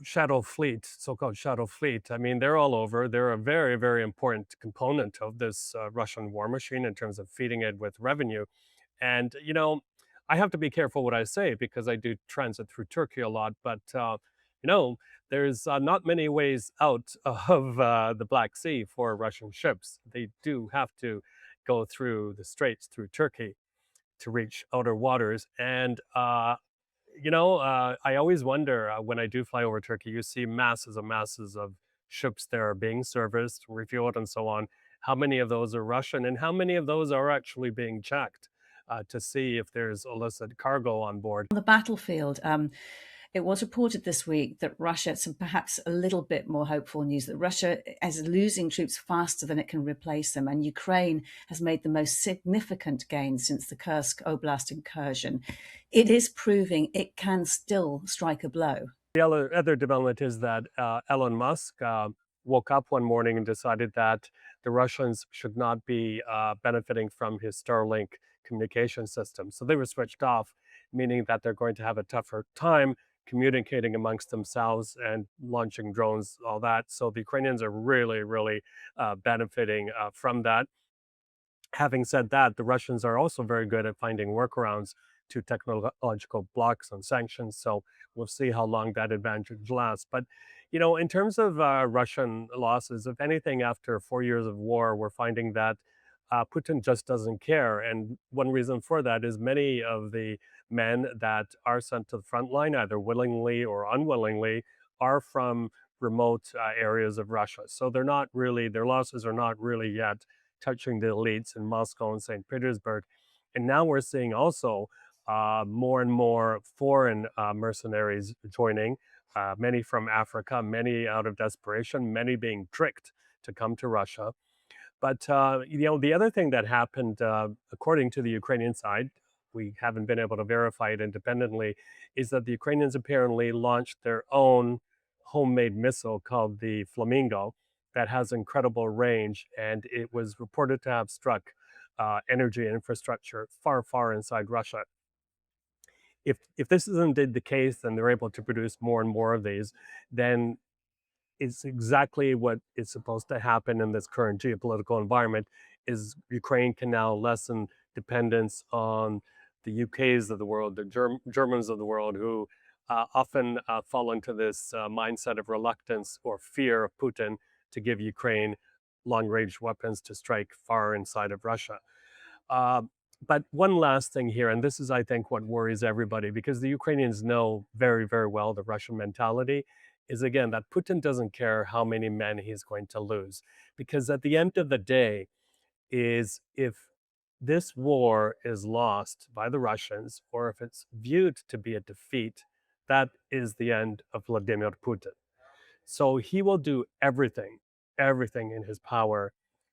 shadow fleet, so-called shadow fleet. I mean, they're all over. They're a very, very important component of this Russian war machine in terms of feeding it with revenue. And, I have to be careful what I say because I do transit through Turkey a lot, but, you know, there's not many ways out of the Black Sea for Russian ships. They do have to go through the straits through Turkey to reach outer waters. And, I always wonder when I do fly over Turkey, you see masses and masses of ships there being serviced, refueled, and so on. How many of those are Russian, and how many of those are actually being checked to see if there's illicit cargo on board? On the battlefield, it was reported this week that Russia, some perhaps a little bit more hopeful news, that Russia is losing troops faster than it can replace them, and Ukraine has made the most significant gains since the Kursk Oblast incursion. It is proving it can still strike a blow. The other development is that Elon Musk woke up one morning and decided that the Russians should not be benefiting from his Starlink communication system. So they were switched off, meaning that they're going to have a tougher time communicating amongst themselves and launching drones, all that. So the Ukrainians are really, really benefiting from that. Having said that, the Russians are also very good at finding workarounds to technological blocks and sanctions. So we'll see how long that advantage lasts. But, in terms of Russian losses, if anything, after 4 years of war, we're finding that Putin just doesn't care. And one reason for that is many of the men that are sent to the front line, either willingly or unwillingly, are from remote areas of Russia. So their losses are not really yet touching the elites in Moscow and St. Petersburg. And now we're seeing also more and more foreign mercenaries joining, many from Africa, many out of desperation, many being tricked to come to Russia. But the other thing that happened, according to the Ukrainian side, we haven't been able to verify it independently, is that the Ukrainians apparently launched their own homemade missile called the Flamingo that has incredible range, and it was reported to have struck energy infrastructure far, far inside Russia. If this is indeed the case, and they're able to produce more and more of these, then it's exactly what is supposed to happen in this current geopolitical environment. Is Ukraine can now lessen dependence on the UKs of the world, the Germans of the world, who often fall into this mindset of reluctance or fear of Putin to give Ukraine long-range weapons to strike far inside of Russia. Uh, but one last thing here, and this is, I think, what worries everybody, because the Ukrainians know very, very well the Russian mentality, is again that Putin doesn't care how many men he's going to lose. Because at the end of the day, is if this war is lost by the Russians, or if it's viewed to be a defeat, that is the end of Vladimir Putin. So he will do everything, everything in his power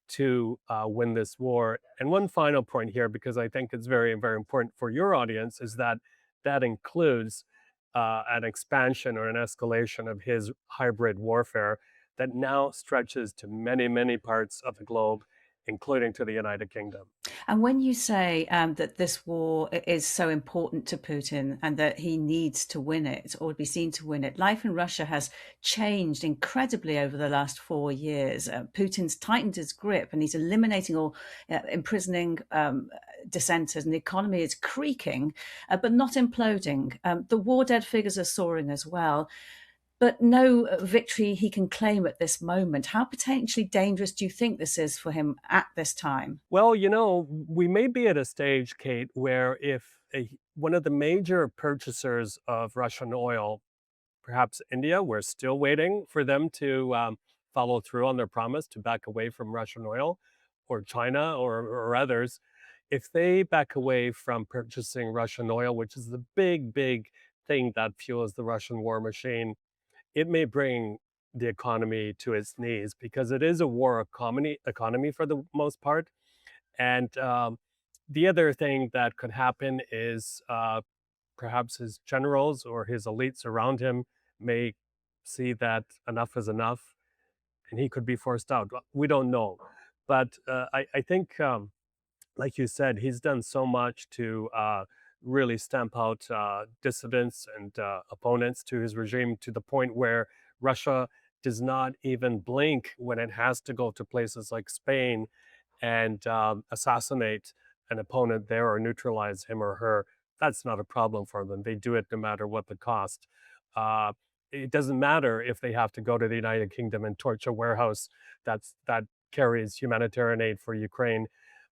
to win this war. And one final point here, because I think it's very, very important for your audience, is that that includes an expansion or an escalation of his hybrid warfare that now stretches to many, many parts of the globe, including to the United Kingdom. And when you say that this war is so important to Putin and that he needs to win it or be seen to win it, life in Russia has changed incredibly over the last 4 years. Putin's tightened his grip and he's eliminating or imprisoning dissenters, and the economy is creaking, but not imploding. The war dead figures are soaring as well, but no victory he can claim at this moment. How potentially dangerous do you think this is for him at this time? Well, we may be at a stage, Kate, where if one of the major purchasers of Russian oil, perhaps India, we're still waiting for them to follow through on their promise to back away from Russian oil, or China or others. If they back away from purchasing Russian oil, which is the big, big thing that fuels the Russian war machine, it may bring the economy to its knees because it is a war economy for the most part. And the other thing that could happen is perhaps his generals or his elites around him may see that enough is enough and he could be forced out. We don't know. But I think, like you said, he's done so much to really stamp out dissidents and opponents to his regime to the point where Russia does not even blink when it has to go to places like Spain and assassinate an opponent there or neutralize him or her. That's not a problem for them. They do it no matter what the cost. Uh, it doesn't matter if they have to go to the United Kingdom and torch a warehouse that carries humanitarian aid for Ukraine,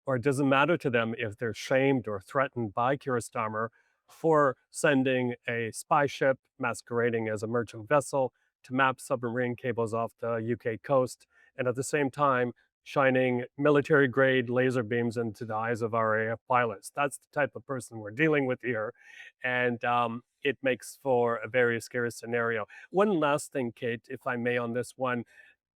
or it doesn't matter to them if they're shamed or threatened by Kurostammer for sending a spy ship masquerading as a merchant vessel to map submarine cables off the UK coast, and at the same time shining military grade laser beams into the eyes of our AF pilots. That's the type of person we're dealing with here. And it makes for a very scary scenario. One last thing, Kate, if I may, on this one.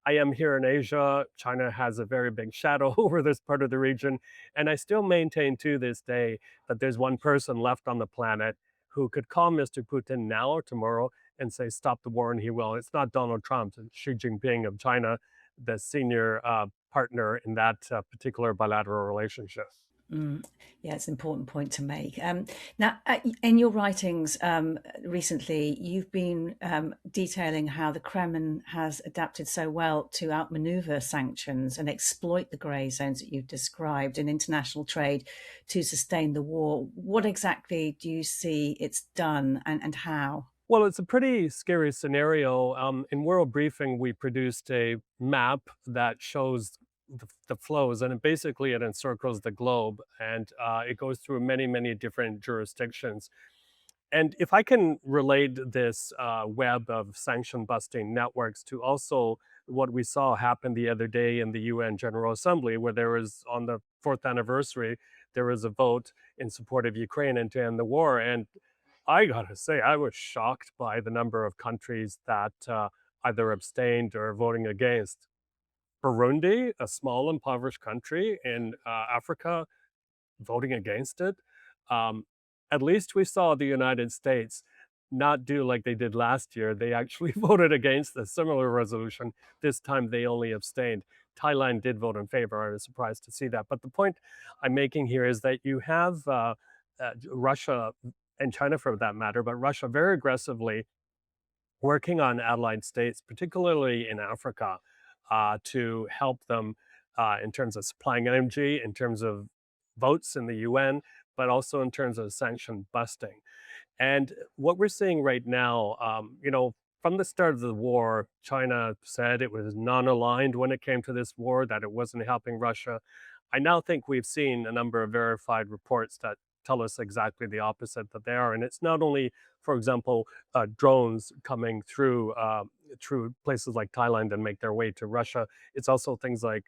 I am here in Asia. China has a very big shadow over this part of the region. And I still maintain to this day that there's one person left on the planet who could call Mr. Putin now or tomorrow and say, stop the war, and he will. It's not Donald Trump, it's Xi Jinping of China, the senior partner in that particular bilateral relationship. Mm, yeah, it's an important point to make. Now, in your writings recently, you've been detailing how the Kremlin has adapted so well to outmaneuver sanctions and exploit the grey zones that you've described in international trade to sustain the war. What exactly do you see it's done, and how? Well, it's a pretty scary scenario. In World Briefing, we produced a map that shows the flows, and it encircles the globe, and it goes through many, many different jurisdictions. And if I can relate this web of sanction busting networks to also what we saw happen the other day in the UN General Assembly, where there was, on the fourth anniversary, there was a vote in support of Ukraine and to end the war. And I gotta say, I was shocked by the number of countries that either abstained or voting against. Burundi, a small impoverished country in Africa, voting against it. Um, at least we saw the United States not do like they did last year. They actually voted against a similar resolution. This time they only abstained. Thailand did vote in favor. I was surprised to see that. But the point I'm making here is that you have Russia and China for that matter, but Russia very aggressively working on allied states, particularly in Africa, to help them in terms of supplying energy, in terms of votes in the UN, but also in terms of sanction busting. And what we're seeing right now, from the start of the war, China said it was non aligned when it came to this war, that it wasn't helping Russia. I now think we've seen a number of verified reports that tell us exactly the opposite, that they are. And it's not only, for example, drones coming through places like Thailand and make their way to Russia. It's also things like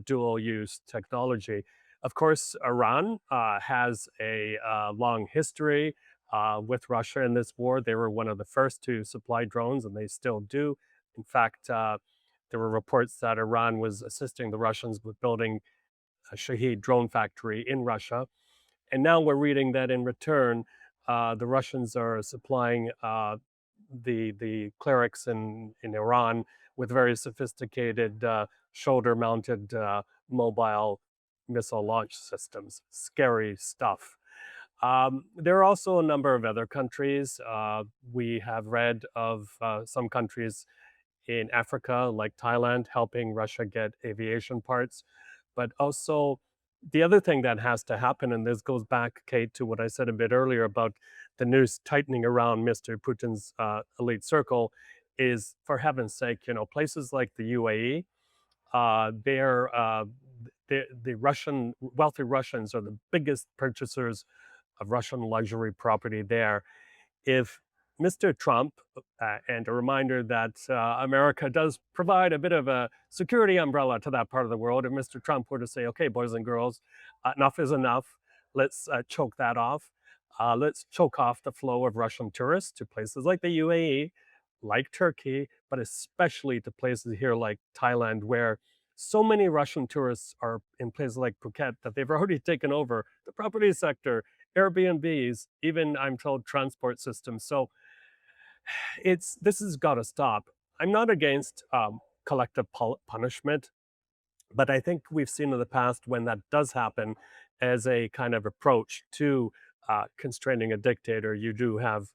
dual use technology. Of course, Iran has a long history with Russia in this war. They were one of the first to supply drones, and they still do. In fact, there were reports that Iran was assisting the Russians with building a Shahed drone factory in Russia. And now we're reading that in return, the Russians are supplying the clerics in Iran with very sophisticated shoulder-mounted mobile missile launch systems. Scary stuff. There are also a number of other countries. We have read of some countries in Africa, like Thailand, helping Russia get aviation parts. But also, the other thing that has to happen, and this goes back, Kate, to what I said a bit earlier about the noose tightening around Mr. Putin's elite circle, is for heaven's sake, places like the UAE, the Russian wealthy Russians are the biggest purchasers of Russian luxury property there. If Mr. Trump, and a reminder that America does provide a bit of a security umbrella to that part of the world, if Mr. Trump were to say, okay, boys and girls, enough is enough, let's choke that off. Let's choke off the flow of Russian tourists to places like the UAE, like Turkey, but especially to places here like Thailand, where so many Russian tourists are in places like Phuket that they've already taken over the property sector, Airbnbs, even I'm told transport systems. So this has got to stop. I'm not against collective punishment, but I think we've seen in the past when that does happen as a kind of approach to constraining a dictator, you do have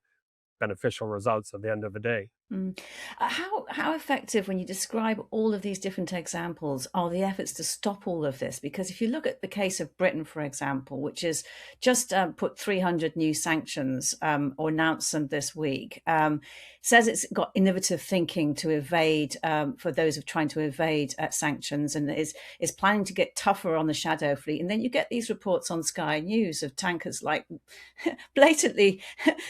beneficial results at the end of the day. Mm. How effective, when you describe all of these different examples, are the efforts to stop all of this? Because if you look at the case of Britain, for example, which has just put 300 new sanctions or announced them this week, says it's got innovative thinking to evade for those of trying to evade sanctions, and is planning to get tougher on the shadow fleet. And then you get these reports on Sky News of tankers like blatantly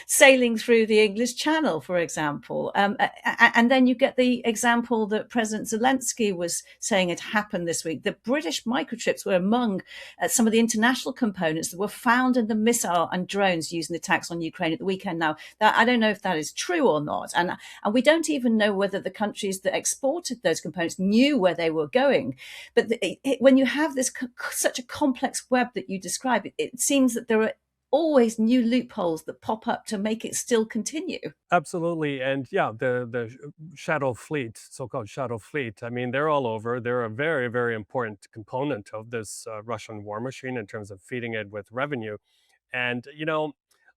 sailing through the English Channel, for example. And then you get the example that President Zelensky was saying had happened this week. The British microchips were among some of the international components that were found in the missile and drones used in attacks on Ukraine at the weekend. Now, that, I don't know if that is true or not. And we don't even know whether the countries that exported those components knew where they were going. But when you have this such a complex web that you describe, it seems that there are always new loopholes that pop up to make it still continue. Absolutely, and yeah, the shadow fleet, so-called shadow fleet. I mean, they're all over. They're a very, very important component of this Russian war machine in terms of feeding it with revenue. And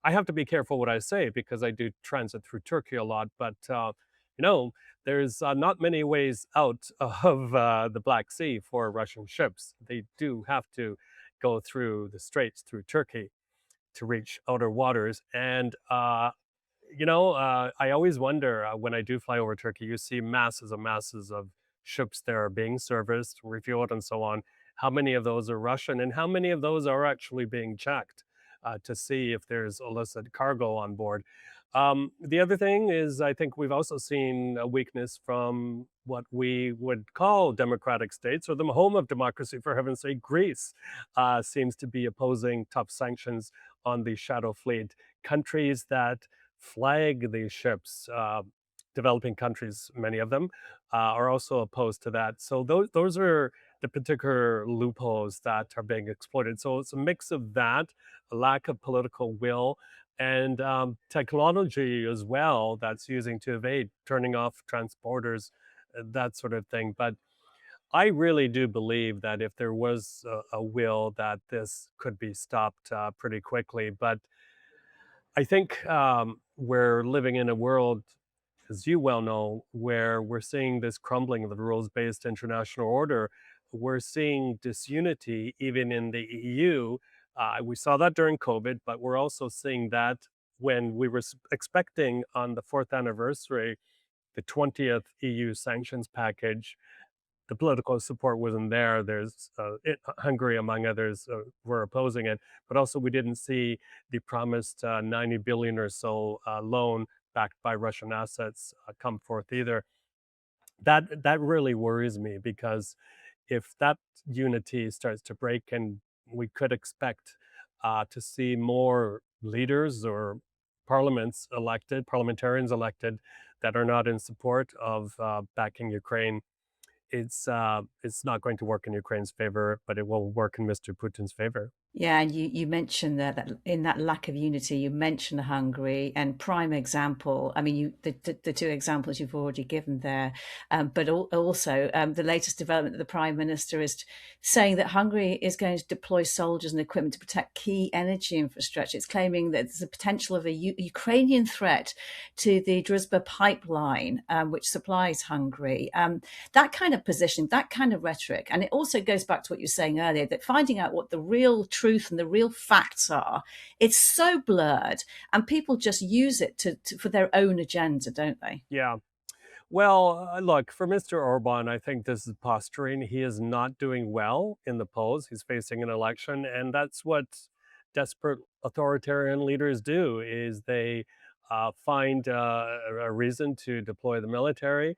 I have to be careful what I say because I do transit through Turkey a lot. But there's not many ways out of the Black Sea for Russian ships. They do have to go through the straits through Turkey to reach outer waters. And I always wonder when I do fly over Turkey, you see masses and masses of ships there being serviced, refueled, and so on. How many of those are Russian, and how many of those are actually being checked to see if there's illicit cargo on board? The other thing is, I think we've also seen a weakness from what we would call democratic states, or the home of democracy, for heaven's sake. Greece seems to be opposing tough sanctions on the shadow fleet. Countries that flag these ships, developing countries, many of them, are also opposed to that. So those are the particular loopholes that are being exploited. So it's a mix of that, a lack of political will, and technology as well that's using to evade, turning off transporters, that sort of thing. But I really do believe that if there was a will, that this could be stopped pretty quickly. But I think we're living in a world, as you well know, where we're seeing this crumbling of the rules based international order. We're seeing disunity even in the EU. We saw that during COVID, but we're also seeing that when we were expecting on the fourth anniversary, the 20th EU sanctions package. The political support wasn't there. Hungary, among others, were opposing it, but also we didn't see the promised 90 billion or so loan backed by Russian assets come forth either. That really worries me because if that unity starts to break, and we could expect to see more leaders or parliamentarians elected that are not in support of backing Ukraine, it's not going to work in Ukraine's favor, but it will work in Mr. Putin's favor. Yeah, and you mentioned that in that lack of unity, you mentioned Hungary, and prime example. I mean, the two examples you've already given there, but also the latest development that the Prime Minister is saying that Hungary is going to deploy soldiers and equipment to protect key energy infrastructure. It's claiming that there's a potential of a Ukrainian threat to the Druzhba pipeline, which supplies Hungary. That kind of position, that kind of rhetoric, and it also goes back to what you were saying earlier, that finding out what the real truth and the real facts are, it's so blurred, and people just use it for their own agenda, don't they? Yeah. Well, look, for Mr. Orban, I think this is posturing. He is not doing well in the polls. He's facing an election, and that's what desperate authoritarian leaders do: is they find a reason to deploy the military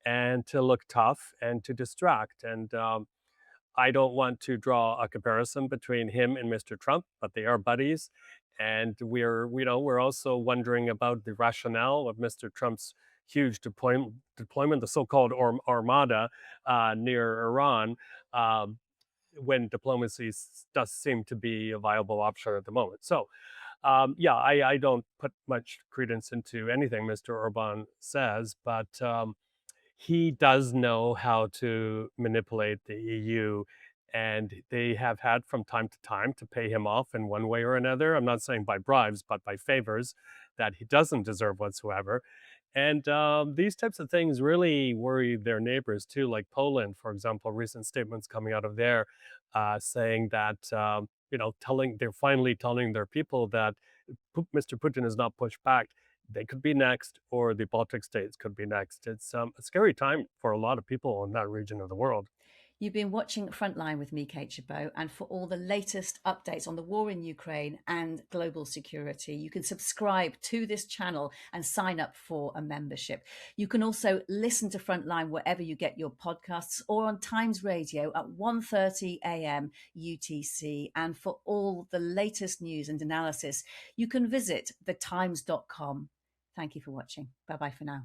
and to look tough and to distract. And I don't want to draw a comparison between him and Mr. Trump, but they are buddies. And we're also wondering about the rationale of Mr. Trump's huge deployment, the so-called Armada near Iran, um, when diplomacy does seem to be a viable option at the moment. So, yeah, I don't put much credence into anything Mr. Orban says, but he does know how to manipulate the EU, and they have had from time to time to pay him off in one way or another. I'm not saying by bribes, but by favors that he doesn't deserve whatsoever. And these types of things really worry their neighbors too, like Poland, for example. Recent statements coming out of there saying that they're finally telling their people that Mr. Putin is not pushed back. They could be next, or the Baltic states could be next. It's a scary time for a lot of people in that region of the world. You've been watching Frontline with me, Kate Gerbeau, and for all the latest updates on the war in Ukraine and global security, you can subscribe to this channel and sign up for a membership. You can also listen to Frontline wherever you get your podcasts or on Times Radio at 1:30 a.m. UTC. And for all the latest news and analysis, you can visit thetimes.com. Thank you for watching. Bye bye for now.